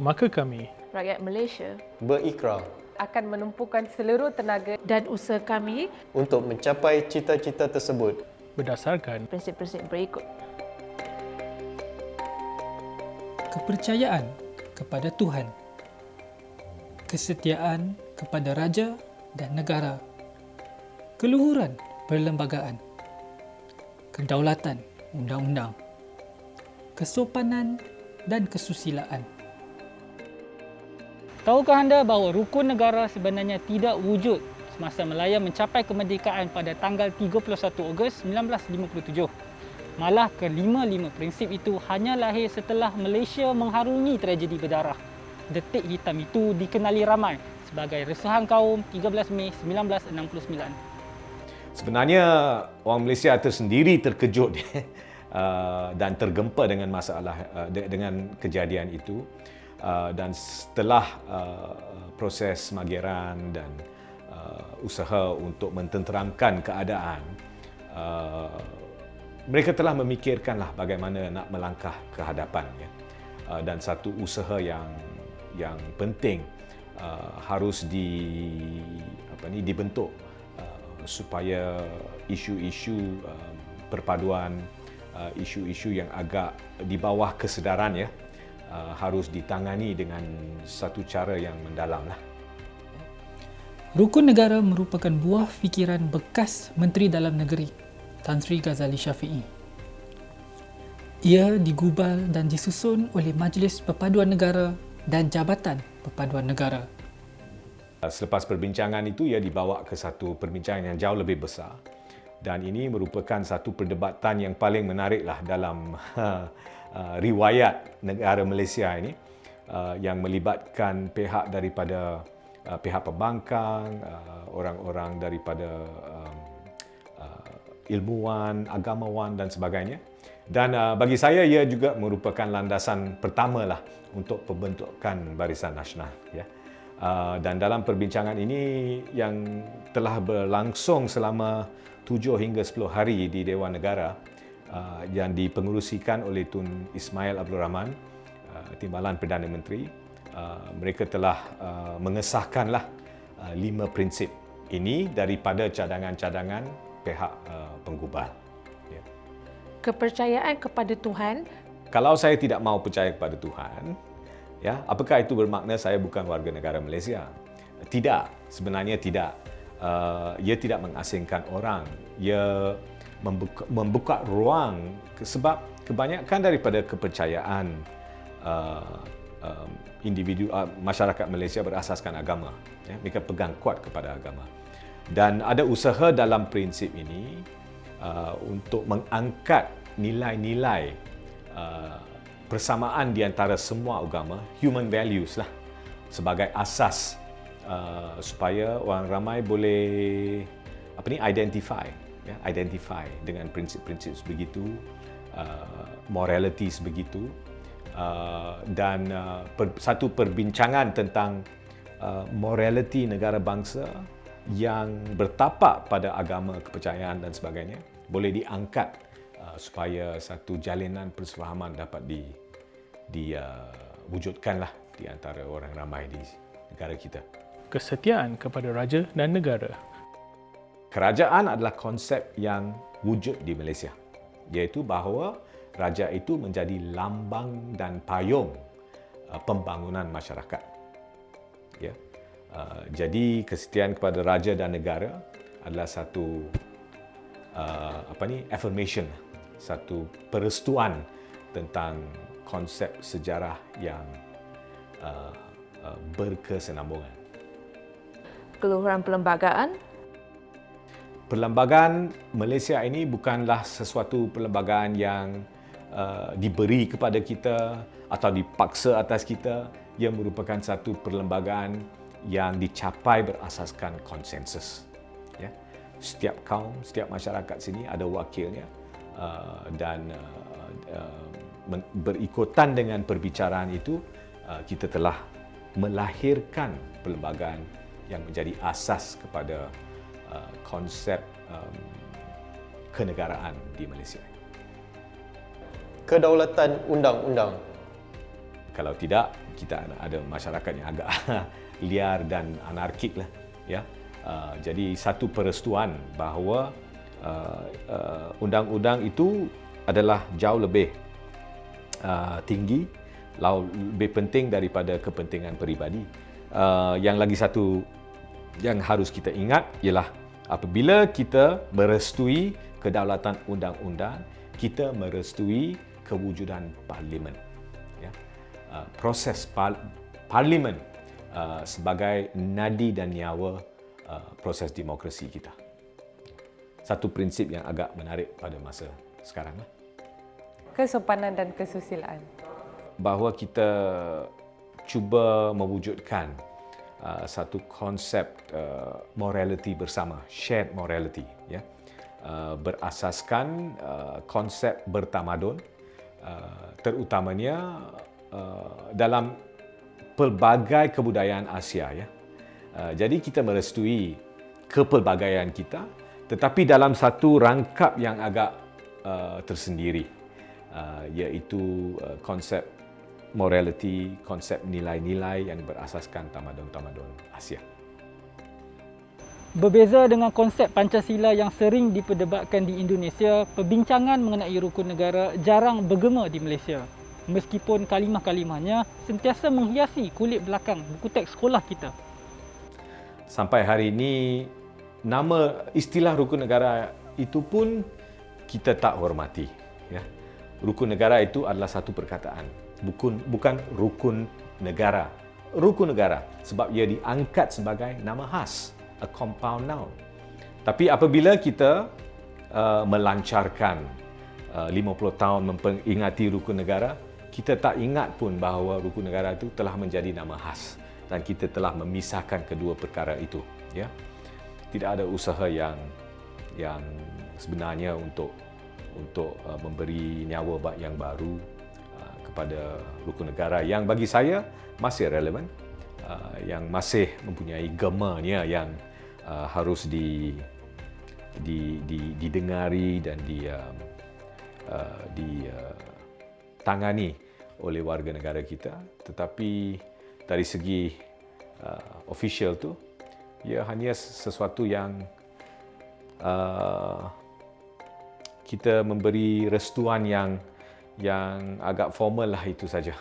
Maka kami, rakyat Malaysia, berikrar akan menumpukan seluruh tenaga dan usaha kami untuk mencapai cita-cita tersebut berdasarkan prinsip-prinsip berikut. Kepercayaan kepada Tuhan, kesetiaan kepada Raja dan negara, keluhuran perlembagaan, kedaulatan undang-undang, kesopanan dan kesusilaan. Tahukah anda bahawa rukun negara sebenarnya tidak wujud semasa Malaya mencapai kemerdekaan pada tanggal 31 Ogos 1957? Malah kelima-lima prinsip itu hanya lahir setelah Malaysia mengharungi tragedi berdarah. Detik hitam itu dikenali ramai sebagai Resahan Kaum 13 Mei 1969. Sebenarnya orang Malaysia tersendiri terkejut dan tergempa dengan dengan kejadian itu. Dan setelah proses mageran dan usaha untuk mententeramkan keadaan, mereka telah memikirkanlah bagaimana nak melangkah ke hadapan, ya. Dan satu usaha yang penting harus dibentuk supaya isu-isu perpaduan, isu-isu yang agak di bawah kesedaran, ya, harus ditangani dengan satu cara yang mendalamlah. Rukun negara merupakan buah fikiran bekas Menteri Dalam Negeri Tan Sri Ghazali Shafi'i. Ia digubal dan disusun oleh Majlis Perpaduan Negara dan Jabatan Perpaduan Negara. Selepas perbincangan itu, ia dibawa ke satu perbincangan yang jauh lebih besar, dan ini merupakan satu perdebatan yang paling menariklah dalam riwayat negara Malaysia ini, yang melibatkan pihak daripada pihak pembangkang, orang-orang daripada ilmuwan, agamawan dan sebagainya. Dan bagi saya ia juga merupakan landasan pertamalah untuk pembentukan Barisan Nasional, ya. Dan dalam perbincangan ini yang telah berlangsung selama 7 hingga 10 hari di Dewan Negara, yang dipengerusikan oleh Tun Ismail Abdul Rahman, Timbalan Perdana Menteri, mereka telah mengesahkanlah 5 prinsip ini daripada cadangan-cadangan pihak penggubal. Ya. kepercayaan kepada Tuhan. Kalau saya tidak mau percaya kepada Tuhan, ya, apakah itu bermakna saya bukan warga negara Malaysia? Tidak, sebenarnya tidak. Ia tidak mengasingkan orang. Ia membuka ruang, sebab kebanyakan daripada kepercayaan individu masyarakat Malaysia berasaskan agama, ya, mereka pegang kuat kepada agama, dan ada usaha dalam prinsip ini untuk mengangkat nilai-nilai persamaan di antara semua agama, human values lah, sebagai asas supaya orang ramai boleh identify dengan prinsip-prinsip sebegitu, morality sebegitu, dan satu perbincangan tentang morality negara bangsa yang bertapak pada agama, kepercayaan dan sebagainya boleh diangkat supaya satu jalinan persefahaman dapat diwujudkanlah di antara orang ramai di negara kita. kesetiaan kepada raja dan negara. Kerajaan adalah konsep yang wujud di Malaysia, iaitu bahawa raja itu menjadi lambang dan payung pembangunan masyarakat. Ya. Jadi kesetiaan kepada raja dan negara adalah satu affirmation, satu perestuan tentang konsep sejarah yang berkesinambungan. Keluhuran perlembagaan, Perlembagaan Malaysia ini bukanlah sesuatu perlembagaan yang diberi kepada kita atau dipaksa atas kita. Ia merupakan satu perlembagaan yang dicapai berasaskan konsensus. Ya. Setiap kaum, setiap masyarakat sini ada wakilnya, dan berikutan dengan perbicaraan itu, kita telah melahirkan perlembagaan yang menjadi asas kepada konsep kenegaraan di Malaysia. kedaulatan undang-undang, Kalau tidak, kita ada masyarakat yang agak liar dan anarkik lah. Ya. Jadi satu perestuan bahawa undang-undang itu adalah jauh lebih tinggi, lebih penting daripada kepentingan peribadi. Yang lagi satu yang harus kita ingat ialah apabila kita merestui kedaulatan undang-undang, kita merestui kewujudan parlimen. Ya. Proses parlimen sebagai nadi dan nyawa proses demokrasi kita. Satu prinsip yang agak menarik pada masa sekarang. Kesopanan dan kesusilaan. Bahawa kita cuba mewujudkan satu konsep morality bersama, shared morality, ya, berasaskan konsep bertamadun, terutamanya dalam pelbagai kebudayaan Asia. Ya. Jadi kita merestui kepelbagaian kita, tetapi dalam satu rangkap yang agak tersendiri, iaitu konsep morality, konsep nilai-nilai yang berasaskan tamadun-tamadun Asia. Berbeza dengan konsep Pancasila yang sering diperdebatkan di Indonesia, perbincangan mengenai rukun negara jarang bergema di Malaysia. Meskipun kalimah-kalimahnya sentiasa menghiasi kulit belakang buku teks sekolah kita. Sampai hari ini, nama istilah rukun negara itu pun kita tak hormati. Ya. Rukun negara itu adalah satu perkataan, bukan rukun negara. Rukun negara sebab ia diangkat sebagai nama khas, a compound noun. Tapi apabila kita melancarkan 50 tahun memperingati rukun negara, kita tak ingat pun bahawa rukun negara itu telah menjadi nama khas dan kita telah memisahkan kedua perkara itu. Ya. Tidak ada usaha yang sebenarnya untuk memberi nyawa yang baru kepada rukun negara yang bagi saya masih relevan, yang masih mempunyai gemanya yang harus didengari dan ditangani oleh warga negara kita. Tetapi dari segi official tu, ia hanya sesuatu yang kita memberi restuan yang agak formal lah, itu saja.